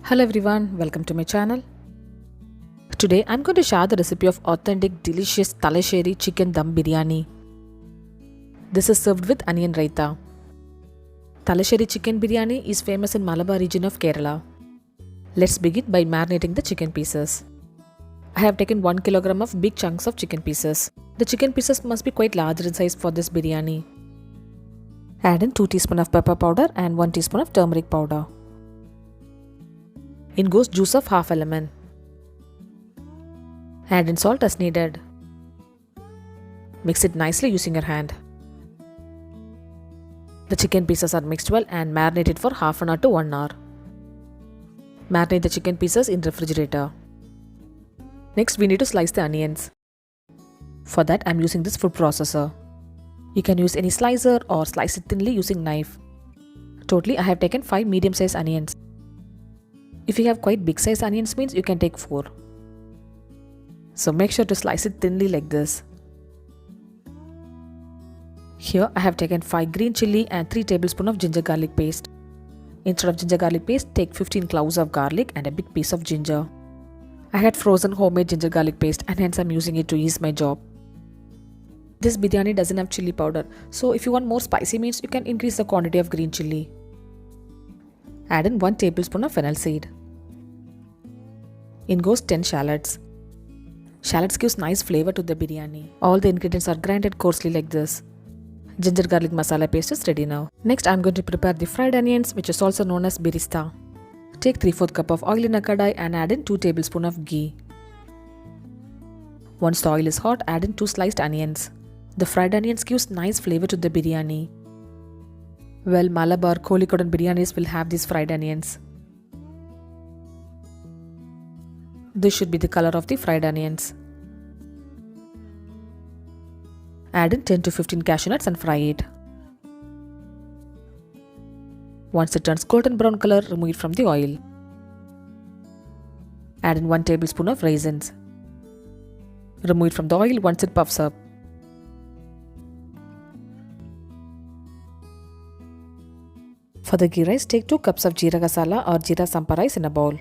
Hello everyone, welcome to my channel. Today I'm going to share the recipe of authentic delicious Thalassery chicken dum biryani. This is served with onion raita. Thalassery chicken biryani is famous in Malabar region of Kerala. Let's begin by marinating the chicken pieces. I have taken 1 kilogram of big chunks of chicken pieces. The chicken pieces must be quite larger in size for this biryani. Add in 2 teaspoons of pepper powder and 1 teaspoon of turmeric powder. In goes juice of half a lemon. Add in salt as needed. Mix it nicely using your hand. The chicken pieces are mixed well and marinated for half an hour to 1 hour. Marinate the chicken pieces in refrigerator. Next we need to slice the onions. For that I am using this food processor. You can use any slicer or slice it thinly using knife. Totally I have taken 5 medium sized onions. If you have quite big size onions means you can take 4. So make sure to slice it thinly like this. Here I have taken 5 green chilli and 3 tablespoons of ginger garlic paste. Instead of ginger garlic paste, take 15 cloves of garlic and a big piece of ginger. I had frozen homemade ginger garlic paste and hence I am using it to ease my job. This biryani doesn't have chilli powder, so if you want more spicy means you can increase the quantity of green chilli. Add in 1 tablespoon of fennel seed. In goes 10 shallots. Shallots gives nice flavor to the biryani. All the ingredients are grinded coarsely like this. Ginger garlic masala paste is ready now. Next I am going to prepare the fried onions, which is also known as birista. Take 3/4 cup of oil in a kadai and add in 2 tablespoons of ghee. Once the oil is hot, add in 2 sliced onions. The fried onions gives nice flavor to the biryani. Well, Malabar, Kozhikode and biryanis will have these fried onions. This should be the color of the fried onions. Add in 10 to 15 cashew nuts and fry it. Once it turns golden brown color, remove it from the oil. Add in 1 tablespoon of raisins. Remove it from the oil once it puffs up. For the ghee rice, take 2 cups of jeera masala or jeera sampa rice in a bowl.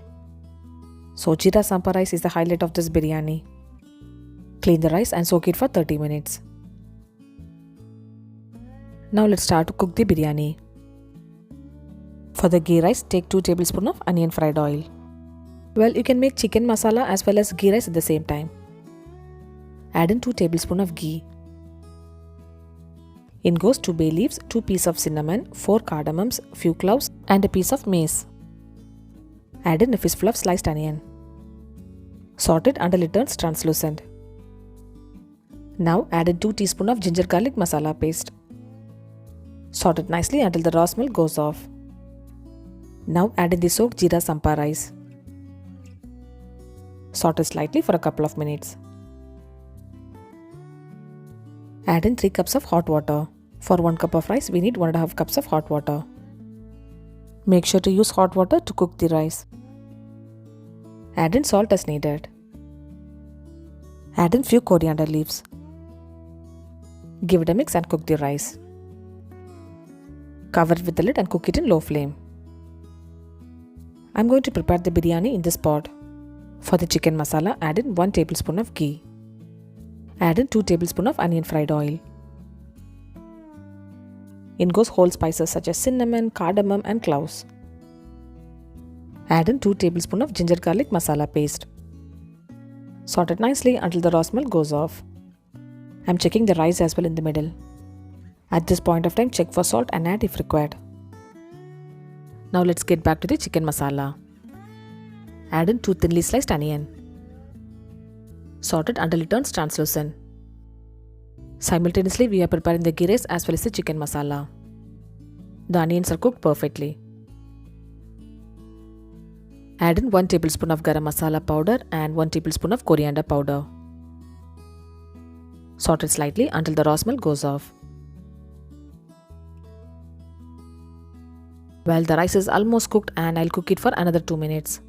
So jeera sampa rice is the highlight of this biryani. Clean the rice and soak it for 30 minutes. Now let's start to cook the biryani. For the ghee rice, take 2 tablespoons of onion fried oil. Well, you can make chicken masala as well as ghee rice at the same time. Add in 2 tablespoons of ghee. In goes 2 bay leaves, 2 pieces of cinnamon, 4 cardamoms, few cloves and a piece of mace. Add in a fistful of sliced onion. Saute it until it turns translucent. Now add in 2 teaspoons of ginger garlic masala paste. Saute it nicely until the raw smell goes off. Now add in the soaked jeera sampa rice. Saute slightly for a couple of minutes. Add in 3 cups of hot water. For 1 cup of rice, we need 1.5 cups of hot water. Make sure to use hot water to cook the rice. Add in salt as needed. Add in few coriander leaves. Give it a mix and cook the rice. Cover it with the lid and cook it in low flame. I am going to prepare the biryani in this pot. For the chicken masala, add in 1 tablespoon of ghee. Add in 2 tablespoons of onion fried oil. In goes whole spices such as cinnamon, cardamom and cloves. Add in 2 tablespoons of ginger garlic masala paste. Saute it nicely until the raw smell goes off. I am checking the rice as well in the middle. At this point of time, check for salt and add if required. Now let's get back to the chicken masala. Add in 2 thinly sliced onion. Saute it until it turns translucent. Simultaneously, we are preparing the ghee rice as well as the chicken masala. The onions are cooked perfectly. Add in 1 tablespoon of garam masala powder and 1 tablespoon of coriander powder. Saute it slightly until the raw smell goes off. Well, the rice is almost cooked and I'll cook it for another 2 minutes.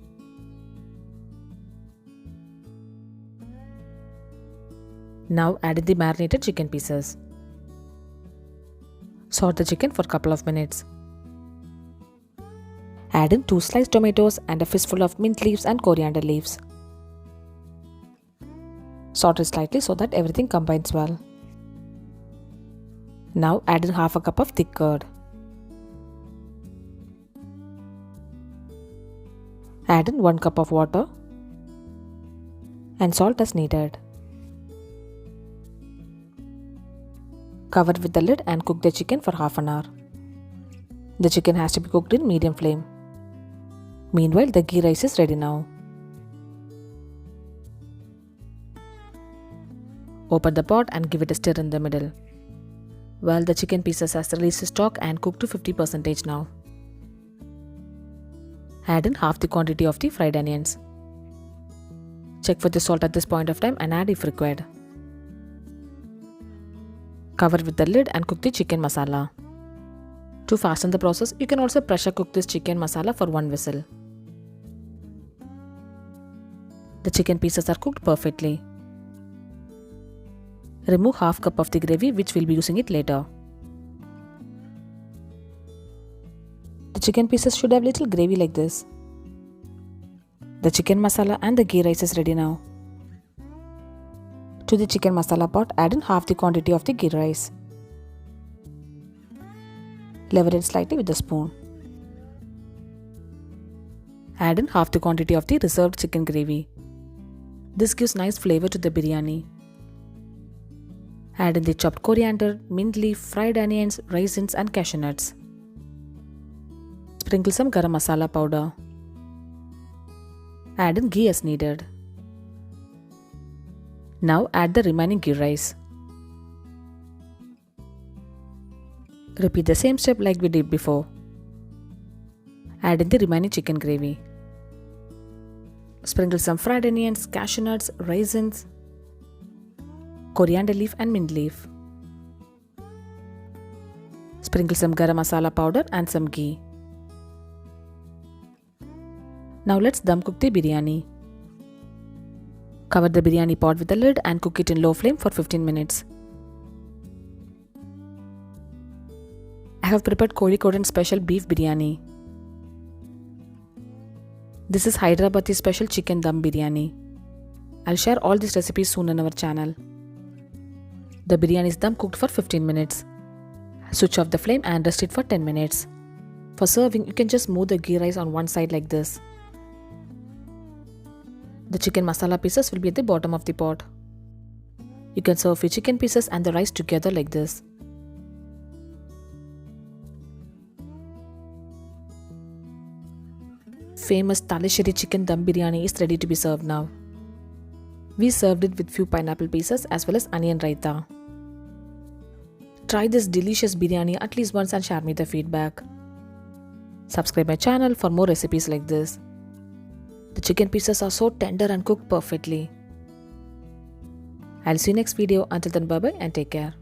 Now add in the marinated chicken pieces. Saute the chicken for a couple of minutes. Add in 2 sliced tomatoes and a fistful of mint leaves and coriander leaves. Saute slightly so that everything combines well. Now add in half a cup of thick curd. Add in 1 cup of water and salt as needed. Cover with the lid and cook the chicken for half an hour. The chicken has to be cooked in medium flame. Meanwhile, the ghee rice is ready now. Open the pot and give it a stir in the middle. Well, the chicken pieces has released the stock and cooked to 50% now. Add in half the quantity of the fried onions. Check for the salt at this point of time and add if required. Cover with the lid and cook the chicken masala. To fasten the process, you can also pressure cook this chicken masala for 1 whistle. The chicken pieces are cooked perfectly. Remove half cup of the gravy, which we'll be using it later. The chicken pieces should have little gravy like this. The chicken masala and the ghee rice is ready now. To the chicken masala pot, add in half the quantity of the ghee rice. Level it slightly with a spoon. Add in half the quantity of the reserved chicken gravy. This gives nice flavor to the biryani. Add in the chopped coriander, mint leaf, fried onions, raisins and cashew nuts. Sprinkle some garam masala powder. Add in ghee as needed. Now add the remaining ghee rice. Repeat the same step like we did before. Add in the remaining chicken gravy. Sprinkle some fried onions, cashew nuts, raisins, coriander leaf and mint leaf. Sprinkle some garam masala powder and some ghee. Now let's dum cook the biryani. Cover the biryani pot with the lid and cook it in low flame for 15 minutes. I have prepared Kozhikode special beef biryani. This is Hyderabadi special chicken dum biryani. I'll share all these recipes soon on our channel. The biryani is dum cooked for 15 minutes. Switch off the flame and rest it for 10 minutes. For serving, you can just move the ghee rice on one side like this. The chicken masala pieces will be at the bottom of the pot. You can serve your chicken pieces and the rice together like this. Famous Thalassery chicken dum biryani is ready to be served now. We served it with few pineapple pieces as well as onion raita. Try this delicious biryani at least once and share me the feedback. Subscribe my channel for more recipes like this. The chicken pieces are so tender and cooked perfectly. I'll see you next video. Until then, bye bye and take care.